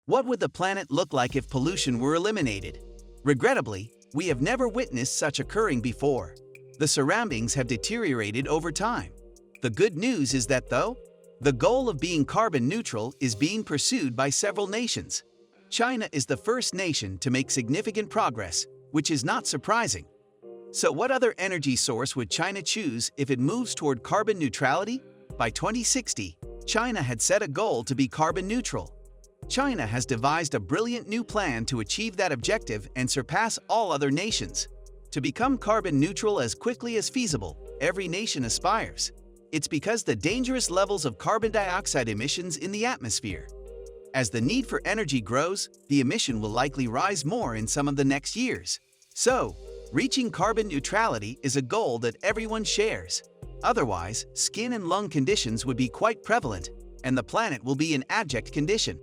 What would the planet look like if pollution were eliminated? Regrettably, we have never witnessed such occurring before. The surroundings have deteriorated over time. The good news is that, though, the goal of being carbon neutral is being pursued by several nations. China is the first nation to make significant progress, which is not surprising. So what other energy source would China choose if it moves toward carbon neutrality? By 2060, China had set a goal to be carbon neutral. China has devised a brilliant new plan to achieve that objective and surpass all other nations. To become carbon neutral as quickly as feasible, every nation aspires. It's because the dangerous levels of carbon dioxide emissions in the atmosphere. As the need for energy grows, the emission will likely rise more in some of the next years. So, reaching carbon neutrality is a goal that everyone shares. Otherwise, skin and lung conditions would be quite prevalent, and the planet will be in abject condition.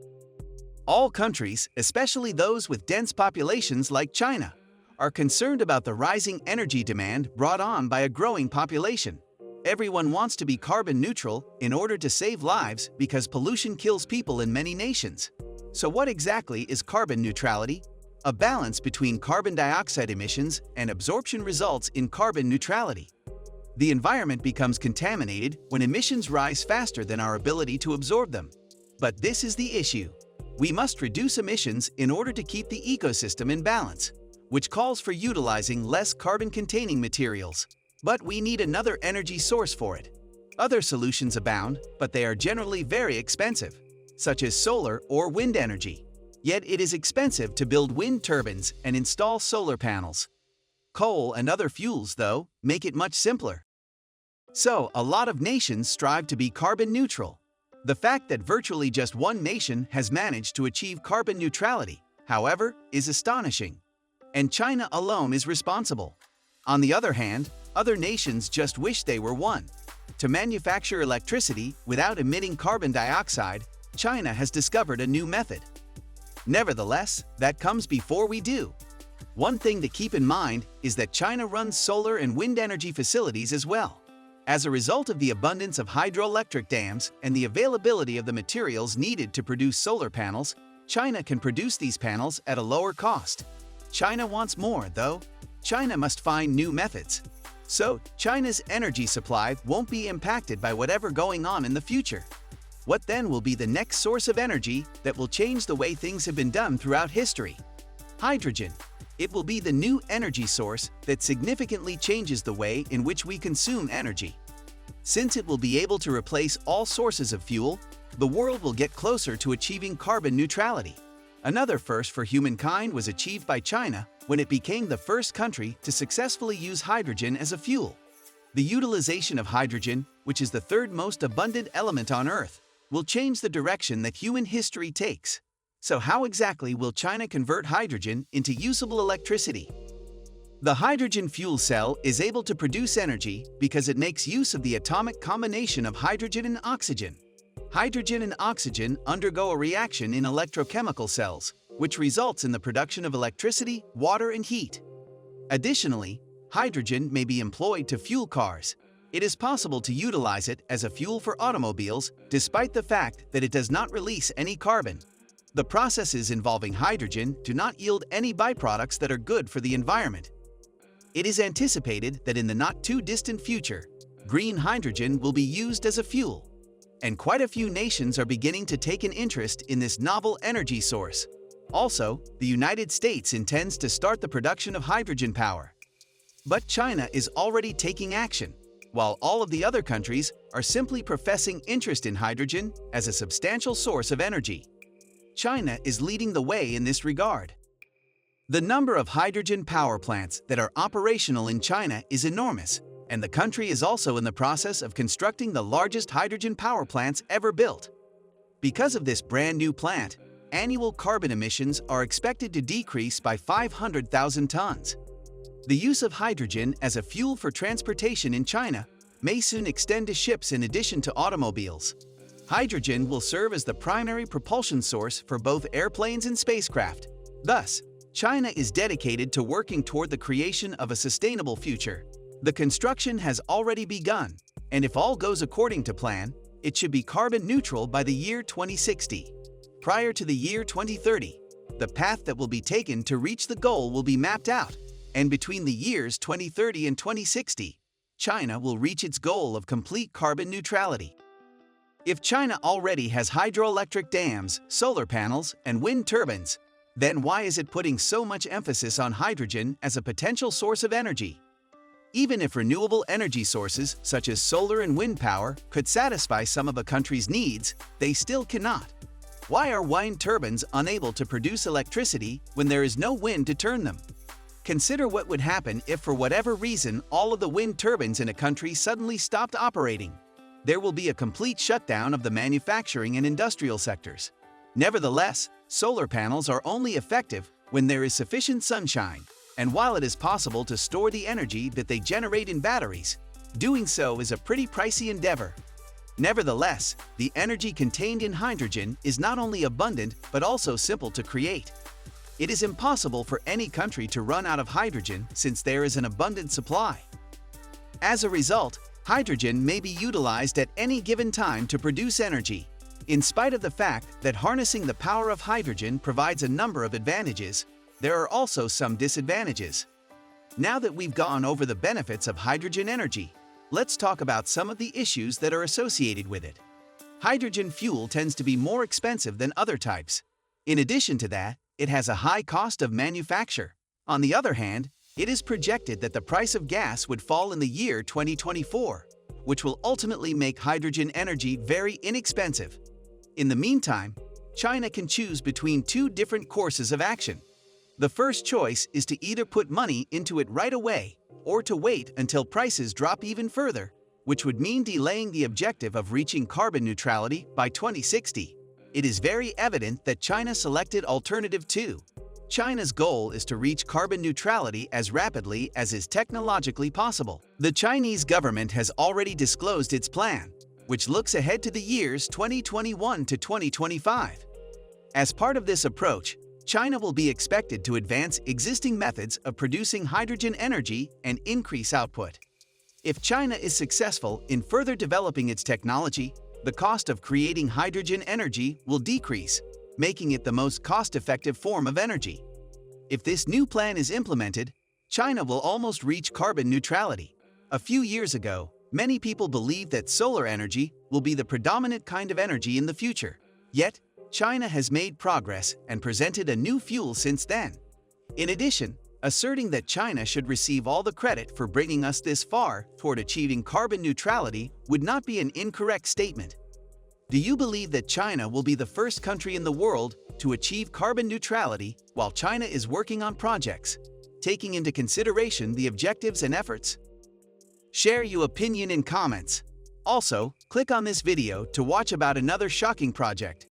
All countries, especially those with dense populations like China, are concerned about the rising energy demand brought on by a growing population. Everyone wants to be carbon neutral in order to save lives because pollution kills people in many nations. So what exactly is carbon neutrality? A balance between carbon dioxide emissions and absorption results in carbon neutrality. The environment becomes contaminated when emissions rise faster than our ability to absorb them. But this is the issue. We must reduce emissions in order to keep the ecosystem in balance, which calls for utilizing less carbon-containing materials. But we need another energy source for it. Other solutions abound, but they are generally very expensive, such as solar or wind energy. Yet it is expensive to build wind turbines and install solar panels. Coal and other fuels, though, make it much simpler. So, a lot of nations strive to be carbon neutral. The fact that virtually just one nation has managed to achieve carbon neutrality, however, is astonishing. And China alone is responsible. On the other hand, other nations just wish they were one. To manufacture electricity without emitting carbon dioxide, China has discovered a new method. Nevertheless, that comes before we do. One thing to keep in mind is that China runs solar and wind energy facilities as well. As a result of the abundance of hydroelectric dams and the availability of the materials needed to produce solar panels, China can produce these panels at a lower cost. China wants more, though. China must find new methods. So, China's energy supply won't be impacted by whatever going on in the future. What then will be the next source of energy that will change the way things have been done throughout history? Hydrogen. It will be the new energy source that significantly changes the way in which we consume energy. Since it will be able to replace all sources of fuel, the world will get closer to achieving carbon neutrality. Another first for humankind was achieved by China when it became the first country to successfully use hydrogen as a fuel. The utilization of hydrogen, which is the third most abundant element on Earth, will change the direction that human history takes. So how exactly will China convert hydrogen into usable electricity? The hydrogen fuel cell is able to produce energy because it makes use of the atomic combination of hydrogen and oxygen. Hydrogen and oxygen undergo a reaction in electrochemical cells, which results in the production of electricity, water, and heat. Additionally, hydrogen may be employed to fuel cars. It is possible to utilize it as a fuel for automobiles, despite the fact that it does not release any carbon. The processes involving hydrogen do not yield any byproducts that are good for the environment. It is anticipated that in the not-too-distant future, green hydrogen will be used as a fuel. And quite a few nations are beginning to take an interest in this novel energy source. Also, the United States intends to start the production of hydrogen power. But China is already taking action, while all of the other countries are simply professing interest in hydrogen as a substantial source of energy. China is leading the way in this regard. The number of hydrogen power plants that are operational in China is enormous, and the country is also in the process of constructing the largest hydrogen power plants ever built. Because of this brand new plant, annual carbon emissions are expected to decrease by 500,000 tons. The use of hydrogen as a fuel for transportation in China may soon extend to ships in addition to automobiles. Hydrogen will serve as the primary propulsion source for both airplanes and spacecraft. Thus, China is dedicated to working toward the creation of a sustainable future. The construction has already begun, and if all goes according to plan, it should be carbon neutral by the year 2060. Prior to the year 2030, the path that will be taken to reach the goal will be mapped out, and between the years 2030 and 2060, China will reach its goal of complete carbon neutrality. If China already has hydroelectric dams, solar panels, and wind turbines, then why is it putting so much emphasis on hydrogen as a potential source of energy? Even if renewable energy sources such as solar and wind power could satisfy some of a country's needs, they still cannot. Why are wind turbines unable to produce electricity when there is no wind to turn them? Consider what would happen if for whatever reason all of the wind turbines in a country suddenly stopped operating. There will be a complete shutdown of the manufacturing and industrial sectors. Nevertheless, solar panels are only effective when there is sufficient sunshine, and while it is possible to store the energy that they generate in batteries, doing so is a pretty pricey endeavor. Nevertheless, the energy contained in hydrogen is not only abundant but also simple to create. It is impossible for any country to run out of hydrogen since there is an abundant supply. As a result, hydrogen may be utilized at any given time to produce energy. In spite of the fact that harnessing the power of hydrogen provides a number of advantages, there are also some disadvantages. Now that we've gone over the benefits of hydrogen energy, let's talk about some of the issues that are associated with it. Hydrogen fuel tends to be more expensive than other types. In addition to that, it has a high cost of manufacture. On the other hand, it is projected that the price of gas would fall in the year 2024, which will ultimately make hydrogen energy very inexpensive. In the meantime, China can choose between two different courses of action. The first choice is to either put money into it right away or to wait until prices drop even further, which would mean delaying the objective of reaching carbon neutrality by 2060. It is very evident that China selected alternative 2. China's goal is to reach carbon neutrality as rapidly as is technologically possible. The Chinese government has already disclosed its plan, which looks ahead to the years 2021 to 2025. As part of this approach, China will be expected to advance existing methods of producing hydrogen energy and increase output. If China is successful in further developing its technology, the cost of creating hydrogen energy will decrease, making it the most cost-effective form of energy. If this new plan is implemented, China will almost reach carbon neutrality. A few years ago, many people believed that solar energy will be the predominant kind of energy in the future. Yet, China has made progress and presented a new fuel since then. In addition, asserting that China should receive all the credit for bringing us this far toward achieving carbon neutrality would not be an incorrect statement. Do you believe that China will be the first country in the world to achieve carbon neutrality while China is working on projects, taking into consideration the objectives and efforts? Share your opinion in comments. Also, click on this video to watch about another shocking project.